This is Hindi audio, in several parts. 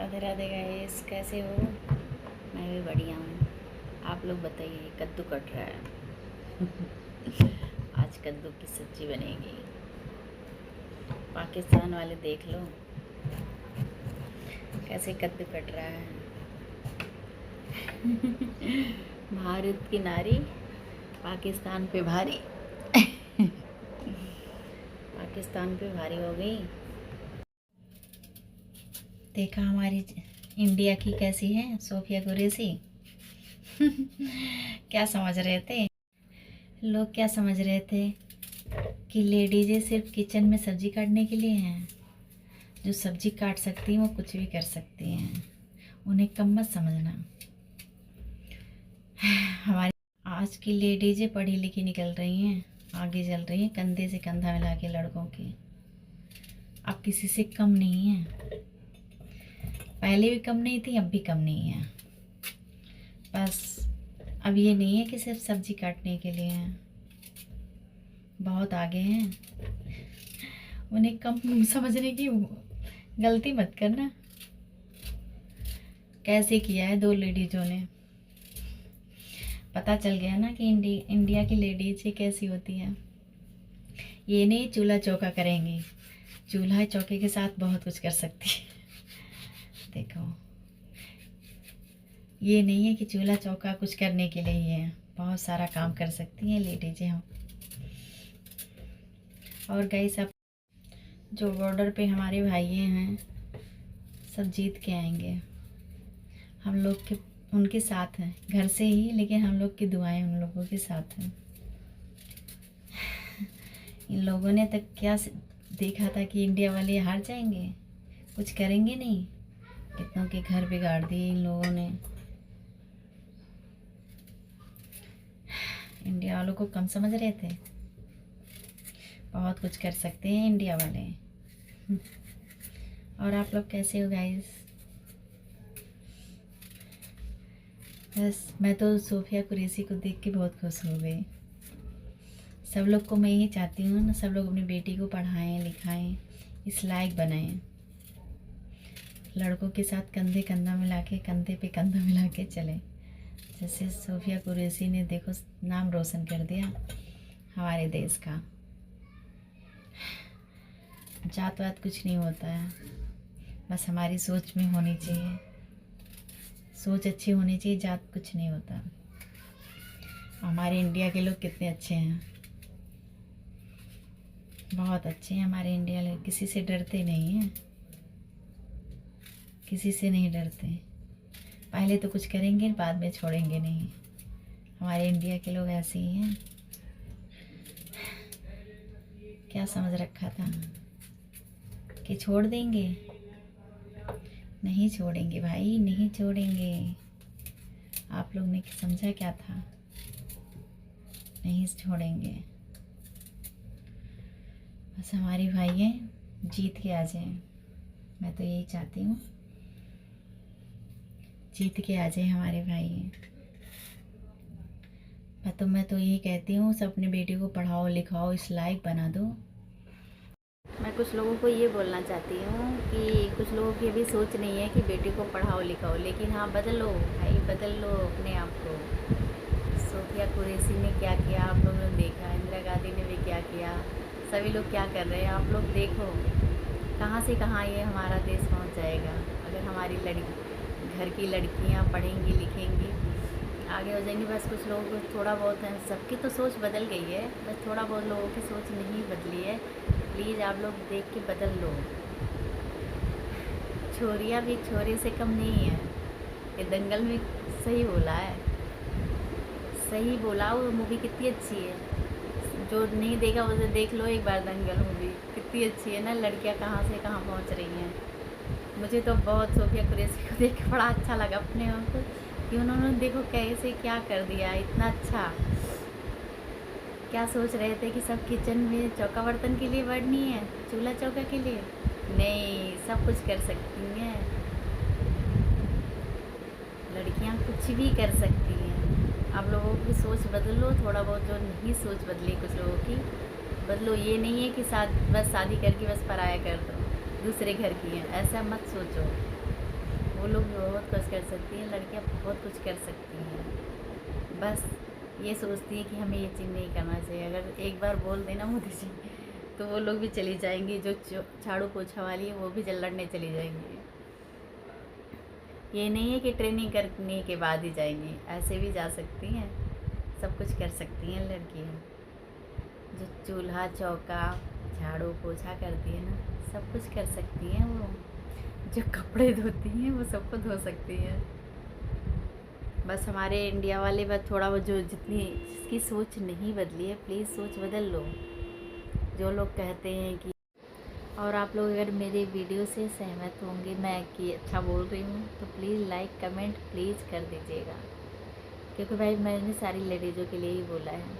राधे राधे गाइस, कैसे हो? मैं भी बढ़िया हूँ। आप लोग बताइए। कद्दू कट रहा है। आज कद्दू की सब्जी बनेगी। पाकिस्तान वाले देख लो कैसे कद्दू कट रहा है। भारत की नारी पाकिस्तान पे भारी। पाकिस्तान पे भारी हो गई। देखा हमारी इंडिया की कैसी है सोफिया कुरैशी। क्या समझ रहे थे लोग, क्या समझ रहे थे कि लेडीजें सिर्फ किचन में सब्जी काटने के लिए हैं। जो सब्जी काट सकती हैं वो कुछ भी कर सकती हैं। उन्हें कम मत समझना। हमारी आज की लेडीजें पढ़ी लिखी निकल रही हैं, आगे चल रही हैं, कंधे से कंधा मिला के लड़कों के। अब किसी से कम नहीं है। पहले भी कम नहीं थी, अब भी कम नहीं है। बस अब ये नहीं है कि सिर्फ सब्जी काटने के लिए हैं, बहुत आगे हैं। उन्हें कम समझने की गलती मत करना। कैसे किया है दो लेडीजों ने, पता चल गया ना कि इंडिया की लेडीज कैसी होती है। ये नहीं चूल्हा चौका करेंगी, चूल्हा चौके के साथ बहुत कुछ कर सकती है। देखो, ये नहीं है कि चूल्हा चौका कुछ करने के लिए ही है, बहुत सारा काम कर सकती हैं लेडीजें हम। और गई सब जो बॉर्डर पे हमारे भाई हैं सब जीत के आएंगे। हम लोग के उनके साथ हैं घर से ही, लेकिन हम लोग की दुआएं उन लोगों के साथ हैं। इन लोगों ने तक क्या देखा था कि इंडिया वाले हार जाएंगे, कुछ करेंगे नहीं। कितनों के घर बिगाड़ दिए इन लोगों ने। इंडिया वालों को कम समझ रहे थे। बहुत कुछ कर सकते हैं इंडिया वाले। और आप लोग कैसे हो गाइस? बस मैं तो सोफिया कुरैशी को देख के बहुत खुश हो गई। सब लोग को मैं यही चाहती हूँ ना, सब लोग अपनी बेटी को पढ़ाएं लिखाएं, इस लायक बनाएं। लड़कों के साथ कंधे कंधा मिला के, कंधे पे कंधा मिला के चलें। जैसे सोफिया कुरैशी ने देखो नाम रोशन कर दिया हमारे देश का। जात वात कुछ नहीं होता है, बस हमारी सोच में होनी चाहिए। सोच अच्छी होनी चाहिए, जात कुछ नहीं होता। हमारे इंडिया के लोग कितने अच्छे हैं, बहुत अच्छे हैं हमारे इंडिया लोग। किसी से डरते नहीं हैं, किसी से नहीं डरते। पहले तो कुछ करेंगे, बाद में छोड़ेंगे नहीं। हमारे इंडिया के लोग ऐसे ही हैं। क्या समझ रखा था कि छोड़ देंगे? नहीं छोड़ेंगे भाई, नहीं छोड़ेंगे। आप लोग ने समझा क्या था? नहीं छोड़ेंगे। बस हमारी भाई हैं जीत के आ जाएं। मैं तो यही चाहती हूँ, जीत के आ जाए हमारे भाई। मैं तो यही कहती हूँ, सब अपनी बेटी को पढ़ाओ लिखाओ, इस लायक बना दो। मैं कुछ लोगों को ये बोलना चाहती हूँ कि कुछ लोगों की अभी सोच नहीं है कि बेटी को पढ़ाओ लिखाओ, लेकिन हाँ बदलो भाई, बदल लो अपने आप को। सोफिया कुरैशी ने क्या किया आप लोगों ने देखा, इंदिरा गांधी ने भी क्या किया, सभी लोग क्या कर रहे हैं आप लोग देखो। कहाँ से कहाँ ये हमारा देश पहुँच जाएगा अगर हमारी घर की लड़कियाँ पढ़ेंगी लिखेंगी, आगे हो जाएंगी। बस कुछ लोगों को थोड़ा बहुत है, सबकी तो सोच बदल गई है, बस थोड़ा बहुत लोगों की सोच नहीं बदली है। प्लीज़ आप लोग देख के बदल लो। छोरियाँ भी छोरे से कम नहीं है। ये दंगल में सही बोला है, सही बोला। वो मूवी कितनी अच्छी है, जो नहीं देखा उसे देख लो एक बार। दंगल मूवी कितनी अच्छी है ना, लड़कियाँ कहाँ से कहाँ पहुँच रही हैं। मुझे तो बहुत सोफिया कुरैशी को देख के बड़ा अच्छा लगा अपने आप को, कि उन्होंने देखो कैसे क्या कर दिया इतना अच्छा। क्या सोच रहे थे कि सब किचन में चौका बर्तन के लिए बढ़नी है, चूल्हा चौका के लिए नहीं, सब कुछ कर सकती हैं लड़कियां, कुछ भी कर सकती हैं। आप लोगों की सोच बदलो थोड़ा बहुत, जो नहीं सोच बदली कुछ लोगों की बदलो। ये नहीं है कि बस शादी करके बस पराया कर दो, दूसरे घर की है, ऐसा मत सोचो। वो लोग बहुत कुछ कर सकती हैं, लड़कियां बहुत कुछ कर सकती हैं। बस ये सोचती है कि हमें ये चीज़ नहीं करना चाहिए। अगर एक बार बोल देना मोदी जी तो वो लोग भी चली जाएंगी, जो झाड़ू पोछा वाली है वो भी लड़ने चली जाएंगी। ये नहीं है कि ट्रेनिंग करने के बाद ही जाएंगी, ऐसे भी जा सकती हैं, सब कुछ कर सकती हैं लड़कियाँ। जो चूल्हा चौका झाड़ू पोछा करती है ना, सब कुछ कर सकती हैं वो। जो कपड़े धोती हैं वो सबको धो सकती हैं। बस हमारे इंडिया वाले बस थोड़ा वो जो जिसकी सोच नहीं बदली है, प्लीज़ सोच बदल लो। जो लोग कहते हैं कि, और आप लोग अगर मेरे वीडियो से सहमत होंगे मैं कि अच्छा बोल रही हूँ तो प्लीज़ लाइक कमेंट प्लीज़ कर दीजिएगा। क्योंकि भाई मैंने सारी लेडीज़ों के लिए ही बोला है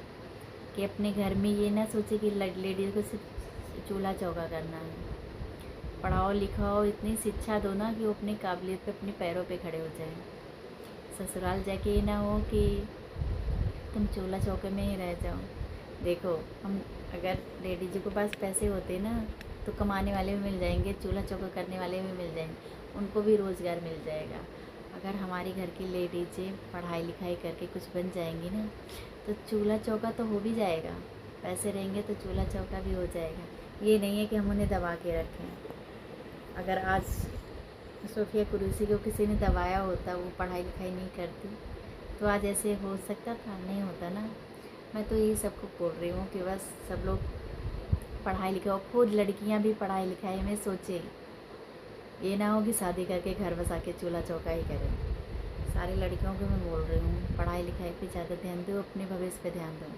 कि अपने घर में ये ना सोचे कि लेडीज़ को सिर्फ चूल्हा चौका करना है। पढ़ाओ लिखाओ, इतनी शिक्षा दो ना कि वो अपनी काबिलियत पे अपने पैरों पे खड़े हो जाएं। ससुराल जाके ये ना हो कि तुम चूल्हा चौके में ही रह जाओ। देखो, हम अगर लेडीज़ों के पास पैसे होते ना तो कमाने वाले भी मिल जाएंगे, चूल्हा चौका करने वाले भी मिल जाएंगे, उनको भी रोज़गार मिल जाएगा। अगर हमारी घर की लेडीज़ें पढ़ाई लिखाई करके कुछ बन जाएंगी ना तो चूल्हा चौका तो हो भी जाएगा। पैसे रहेंगे तो चूल्हा चौका भी हो जाएगा। ये नहीं है कि हम उन्हें दबा के रखें। अगर आज सोफिया कुरैशी को किसी ने दबाया होता, वो पढ़ाई लिखाई नहीं करती, तो आज ऐसे हो सकता था? नहीं होता ना। मैं तो यही सबको बोल रही हूँ कि बस सब लोग पढ़ाई लिखाओ, खुद लड़कियाँ भी पढ़ाई लिखाई में सोचें। ये ना हो कि शादी करके घर बसा के चूल्हा चौका ही करें। सारी लड़कियों को मैं बोल रही हूँ, पढ़ाई लिखाई पे ज़्यादा ध्यान दो, अपने भविष्य पे ध्यान दो।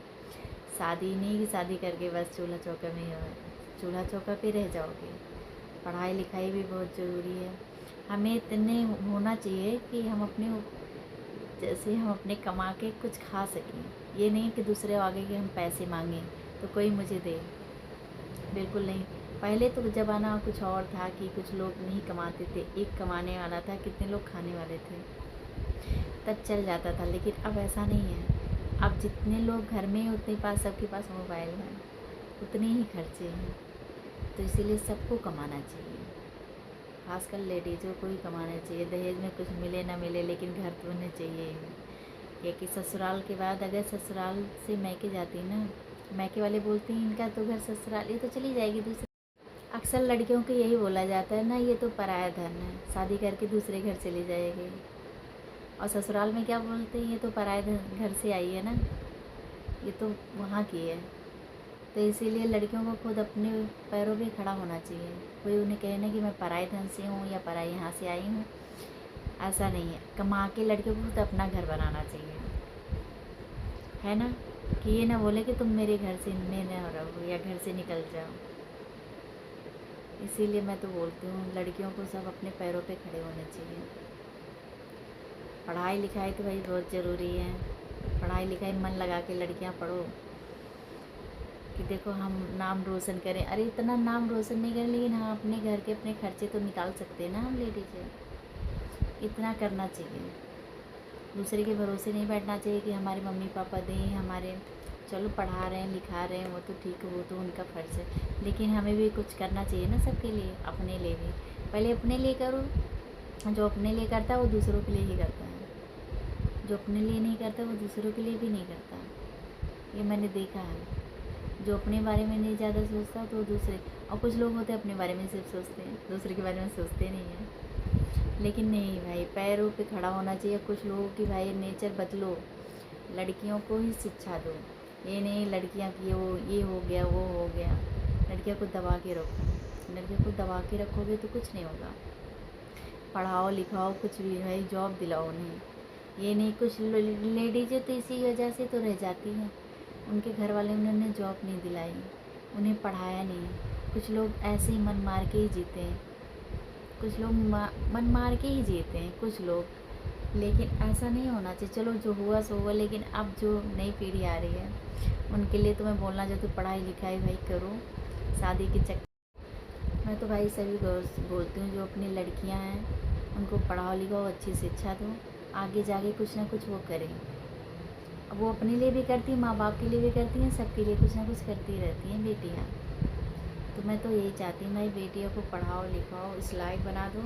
शादी नहीं कि शादी करके बस चूल्हा चौका में ही चूल्हा चौका पे रह जाओगे। पढ़ाई लिखाई भी बहुत ज़रूरी है। हमें इतने होना चाहिए कि हम अपने जैसे हम अपने कमा के कुछ खा सकें। ये नहीं कि दूसरे आगे के हम पैसे मांगें तो कोई मुझे दे, बिल्कुल नहीं। पहले तो ज़माना कुछ और था कि कुछ लोग नहीं कमाते थे, एक कमाने वाला था, कितने लोग खाने वाले थे, तब चल जाता था। लेकिन अब ऐसा नहीं है। अब जितने लोग घर में हैं उतने पास सबके पास मोबाइल है, उतने ही खर्चे हैं। तो इसीलिए सबको कमाना चाहिए, खासकर लेडीज़ों को ही कमाना चाहिए। दहेज में कुछ मिले ना मिले लेकिन घर तो होने चाहिए। क्योंकि ससुराल के बाद अगर ससुराल से मैके जाती ना, मैके वाले बोलते हैं इनका तो घर ससुराल, ये तो चली जाएगी दूसरे। अक्सर लड़कियों को यही बोला जाता है ना, ये तो पराया धन है, शादी करके दूसरे घर चली जाएगी। और ससुराल में क्या बोलते हैं, ये तो पराया घर से आई है ना, ये तो वहाँ की है। तो इसीलिए लड़कियों को खुद अपने पैरों पे खड़ा होना चाहिए। कोई उन्हें कहे ना कि मैं पराए धन से हूँ या पराए यहाँ से आई हूँ, ऐसा नहीं है। कमा के लड़कियों को खुद अपना घर बनाना चाहिए, है ना, कि ये ना बोले कि तुम मेरे घर से न रहो या घर से निकल जाओ। इसीलिए मैं तो बोलती हूँ लड़कियों को सब अपने पैरों पे खड़े होने चाहिए। पढ़ाई लिखाई तो भाई बहुत ज़रूरी है। पढ़ाई लिखाई मन लगा के लड़कियाँ पढ़ो कि देखो हम नाम रोशन करें। अरे इतना नाम रोशन नहीं करें, लेकिन हाँ अपने घर के अपने खर्चे तो निकाल सकते हैं ना हम लेडीज़। इतना करना चाहिए, दूसरे के भरोसे नहीं बैठना चाहिए कि हमारे मम्मी पापा दें, हमारे चलो पढ़ा रहे हैं लिखा रहे हैं वो तो ठीक है, वो तो उनका फ़र्ज़ है, लेकिन हमें भी कुछ करना चाहिए ना सबके लिए, अपने लिए भी। पहले अपने लिए करो, जो अपने लिए करता है वो दूसरों के लिए ही करता है, जो अपने लिए नहीं करता वो दूसरों के लिए भी नहीं करता। ये मैंने देखा है। जो अपने बारे में नहीं ज़्यादा सोचता तो दूसरे, और कुछ लोग होते हैं अपने बारे में सिर्फ सोचते हैं, दूसरे के बारे में सोचते नहीं हैं। लेकिन नहीं भाई, पैरों पे खड़ा होना चाहिए। कुछ लोगों की भाई नेचर बदलो, लड़कियों को ही शिक्षा दो। ये नहीं लड़कियां की वो ये हो गया वो हो गया, लड़कियों को दबा के रखो। लड़कियों को दबा के रखोगे तो कुछ नहीं होगा। पढ़ाओ लिखाओ, कुछ भी भाई जॉब दिलाओ उन्हें। ये नहीं, कुछ लेडीज़ें तो इसी वजह से तो रह जाती हैं, उनके घर वाले उन्होंने जॉब नहीं दिलाई, उन्हें पढ़ाया नहीं। कुछ लोग ऐसे ही मन मार के ही जीते हैं, कुछ लोग मन मार के ही जीते हैं कुछ लोग, लेकिन ऐसा नहीं होना चाहिए। चलो जो हुआ सो हुआ, लेकिन अब जो नई पीढ़ी आ रही है उनके लिए तो मैं बोलना चाहती हूँ पढ़ाई लिखाई भाई करो। शादी के चक्कर मैं तो भाई सभी बोलती हूँ जो अपनी लड़कियाँ हैं उनको पढ़ाओ लिखाओ, अच्छी शिक्षा दो, आगे जाके कुछ ना कुछ वो करें। अब वो अपने लिए भी करती हैं, माँ बाप के लिए भी करती हैं, सबके लिए कुछ ना कुछ करती रहती हैं बेटियाँ। तो मैं तो यही चाहती हूँ भाई बेटियों को पढ़ाओ लिखाओ, इस लायक बना दो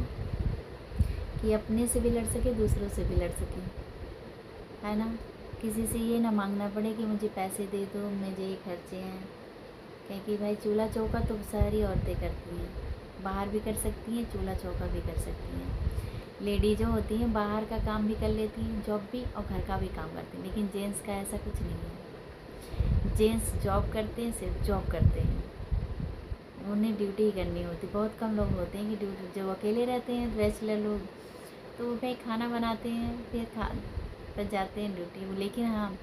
कि अपने से भी लड़ सके, दूसरों से भी लड़ सके, है ना। किसी से ये ना मांगना पड़े कि मुझे पैसे दे दो, मुझे ये खर्चे हैं। क्योंकि भाई चूल्हा चौका तो सारी औरतें करती हैं, बाहर भी कर सकती हैं, चूल्हा चौका भी कर सकती हैं। लेडी जो होती हैं बाहर का काम भी कर लेती हैं, जॉब भी, और घर का भी काम करती हैं। लेकिन जेंट्स का ऐसा कुछ नहीं है। जेंट्स जॉब करते हैं, सिर्फ जॉब करते हैं, उन्हें ड्यूटी ही करनी होती। बहुत कम लोग होते हैं कि ड्यूटी, जो अकेले रहते हैं बैचलर लोग, तो वो भाई खाना बनाते हैं, फिर पर जाते हैं ड्यूटी। लेकिन हाँ,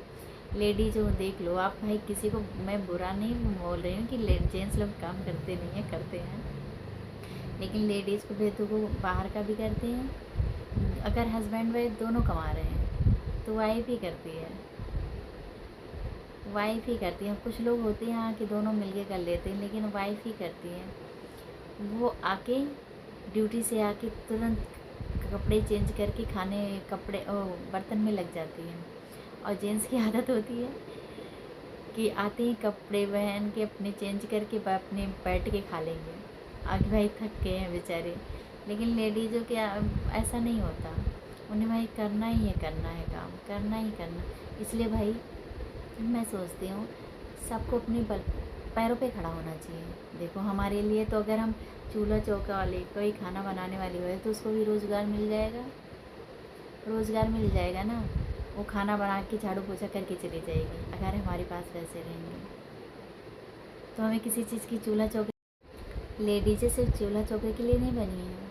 लेडी जो देख लो आप, भाई किसी को मैं बुरा नहीं बोल रही हूँ कि जेंट्स लोग काम करते नहीं हैं, करते हैं, लेकिन लेडीज़ को बेटों को बाहर का भी करते हैं। अगर हस्बैंड वाइफ दोनों कमा रहे हैं तो वाइफ ही करती है, वाइफ ही करती है। कुछ लोग होते हैं हाँ कि दोनों मिलके कर लेते हैं, लेकिन वाइफ ही करती है। वो आके ड्यूटी से आके तुरंत कपड़े चेंज करके खाने कपड़े बर्तन में लग जाती है। और जेंट्स की आदत होती है कि आते ही कपड़े पहन के अपने चेंज करके अपने बैठ के खा लेंगे, आगे भाई थक गए हैं बेचारे। लेकिन लेडीज़ों के ऐसा नहीं होता, उन्हें भाई करना ही है, करना है काम, करना ही करना। इसलिए भाई मैं सोचती हूँ सबको अपने पैरों पे खड़ा होना चाहिए। देखो हमारे लिए तो अगर हम चूल्हा चौका वाले कोई खाना बनाने वाली हो तो उसको भी रोज़गार मिल जाएगा, रोज़गार मिल जाएगा ना। वो खाना बना के झाड़ू पोछा करके चली जाएगी। अगर हमारे पास पैसे रहेंगे तो हमें किसी चीज़ की चूल्हा चौके, लेडीज़ें सिर्फ चूल्हा चौके के लिए नहीं बनी है,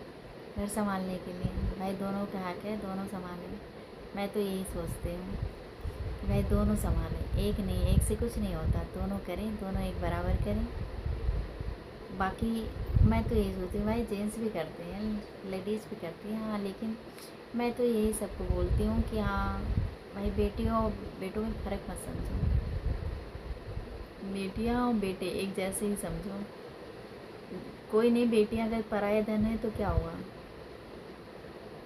घर संभालने के लिए। भाई दोनों का हक है, दोनों संभालें। मैं तो यही सोचती हूँ कि भाई दोनों संभालें, एक नहीं, एक से कुछ नहीं होता, दोनों करें, दोनों एक बराबर करें। बाकी मैं तो यही सोचती हूँ भाई जेंट्स भी करते हैं, लेडीज़ भी करती हैं, हाँ, लेकिन मैं तो यही सबको बोलती हूँ कि हाँ भाई बेटियों और बेटों में फ़र्क मत समझो, बेटियाँ और बेटे एक जैसे ही समझो। कोई नहीं, बेटियाँ अगर पराया धन है तो क्या हुआ,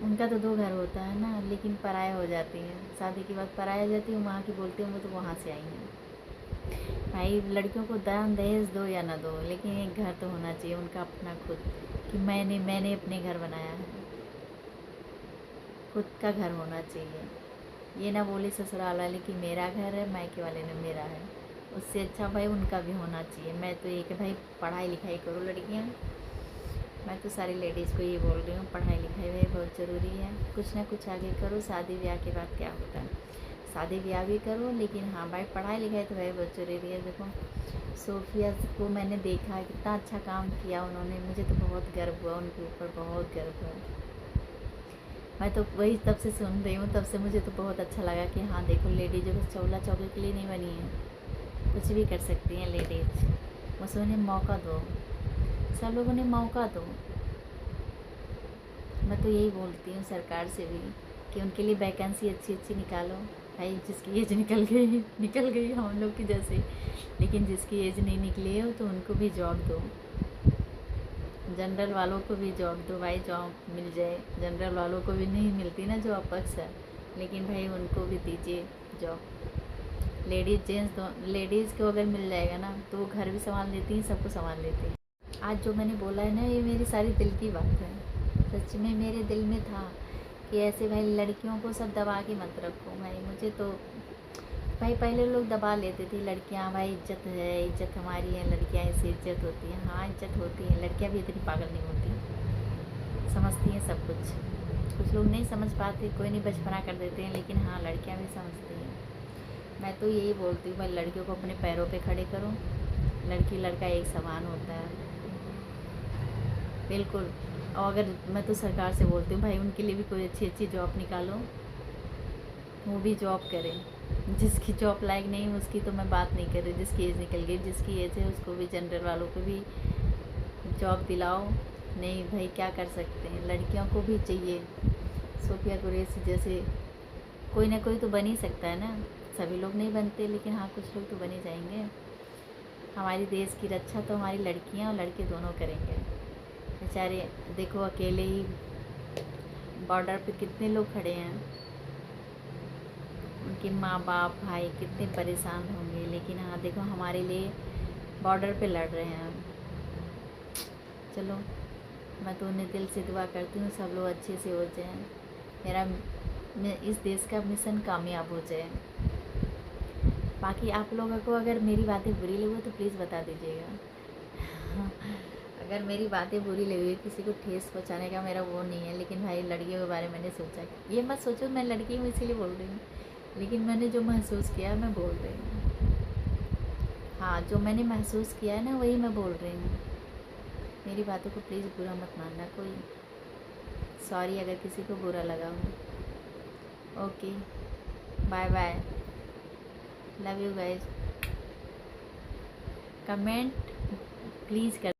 उनका तो दो घर होता है ना, लेकिन पराया हो जाती है, शादी के बाद पराया जाती है। वहाँ की बोलती हूँ वो तो वहाँ से आई हैं। भाई लड़कियों को दान दहेज दो या ना दो, लेकिन एक घर तो होना चाहिए उनका अपना खुद, कि मैंने अपने घर बनाया है, खुद का घर होना चाहिए। ये ना बोले ससुराल वाले कि मेरा घर है, मायके वाले ने मेरा है। उससे अच्छा भाई उनका भी होना चाहिए। मैं तो ये कि भाई पढ़ाई लिखाई करो लड़कियाँ। मैं तो सारी लेडीज़ को ये बोल रही हूँ, पढ़ाई लिखाई भाई बहुत ज़रूरी है। कुछ ना कुछ आगे करो, शादी ब्याह के बाद क्या होता है, शादी ब्याह भी करो, लेकिन हाँ भाई पढ़ाई लिखाई तो भाई बहुत ज़रूरी है। देखो सोफिया को मैंने देखा, कितना अच्छा काम किया उन्होंने, मुझे तो बहुत गर्व हुआ उनके ऊपर, बहुत गर्व हुआ। मैं तो वही तब से सुन रही हूँ, तब से मुझे तो बहुत अच्छा लगा कि हाँ देखो लेडीज़ों को चूल्हा चौके के लिए नहीं बनी है, कुछ भी कर सकती हैं लेडीज़, बस उन्हें मौका दो, सब लोगों ने मौका दो। मैं तो यही बोलती हूँ सरकार से भी कि उनके लिए वैकेंसी अच्छी अच्छी निकालो। भाई जिसकी एज निकल गई हम लोग की जैसे, लेकिन जिसकी एज नहीं निकली है तो उनको भी जॉब दो, जनरल वालों को भी जॉब दो भाई, जॉब मिल जाए। जनरल वालों को भी नहीं मिलती ना जॉब अक्सर, लेकिन भाई उनको भी दीजिए जॉब। लेडीज़ जेंट्स दो, लेडीज़ को अगर मिल जाएगा ना तो वो घर भी संभाल लेती हैं, सबको संभाल लेती हैं। आज जो मैंने बोला है ना, ये मेरी सारी दिल की बात है, सच में मेरे दिल में था कि ऐसे भाई लड़कियों को सब दबा के मत रखो। भाई मुझे तो भाई पहले लोग दबा लेते थे, लड़कियां भाई इज्जत है, इज्जत हमारी है, लड़कियां ऐसे इज्जत होती है। हाँ इज्जत होती है, लड़कियां भी इतनी पागल नहीं होती, समझती हैं सब कुछ। कुछ लोग नहीं समझ पाते, कोई नहीं बचपना कर देते हैं, लेकिन हाँ लड़कियां भी समझती हैं। मैं तो यही बोलती हूँ भाई लड़कियों को अपने पैरों पे खड़े करो, लड़की लड़का एक समान होता है बिल्कुल। और अगर मैं तो सरकार से बोलती हूँ भाई उनके लिए भी कोई अच्छी अच्छी जॉब निकालो, वो भी जॉब करें। जिसकी जॉब लायक नहीं उसकी तो मैं बात नहीं कर रही, जिसकी एज निकल गई, जिसकी एज है उसको भी, जनरल वालों को भी जॉब दिलाओ। नहीं भाई क्या कर सकते हैं, लड़कियों को भी चाहिए। सोफिया कुरैशी जैसे कोई ना कोई तो बन ही सकता है ना, सभी लोग नहीं बनते, लेकिन हाँ कुछ लोग तो बने जाएंगे। हमारी देश की रक्षा तो हमारी लड़कियाँ और लड़के दोनों करेंगे। बेचारे देखो अकेले ही बॉर्डर पे कितने लोग खड़े हैं, उनके माँ बाप भाई कितने परेशान होंगे, लेकिन हाँ देखो हमारे लिए बॉर्डर पे लड़ रहे हैं। चलो मैं तो उन्हें दिल से दुआ करती हूँ सब लोग अच्छे से हो जाएं, मेरा इस देश का मिशन कामयाब हो जाए। बाकी आप लोगों को अगर मेरी बातें बुरी लगी तो प्लीज़ बता दीजिएगा। अगर मेरी बातें बुरी लगी, किसी को ठेस पहुँचाने का मेरा वो नहीं है, लेकिन भाई लड़कियों के बारे में मैंने सोचा, ये मत सोचो मैं लड़की हूँ इसीलिए बोल रही हूँ, लेकिन मैंने जो महसूस किया मैं बोल रही हूँ। हाँ, जो मैंने महसूस किया है ना वही मैं बोल रही हूँ। मेरी बातों को प्लीज़ बुरा मत मानना कोई। सॉरी अगर किसी को बुरा लगा हो। Okay, bye bye, love you guys. Comment please कर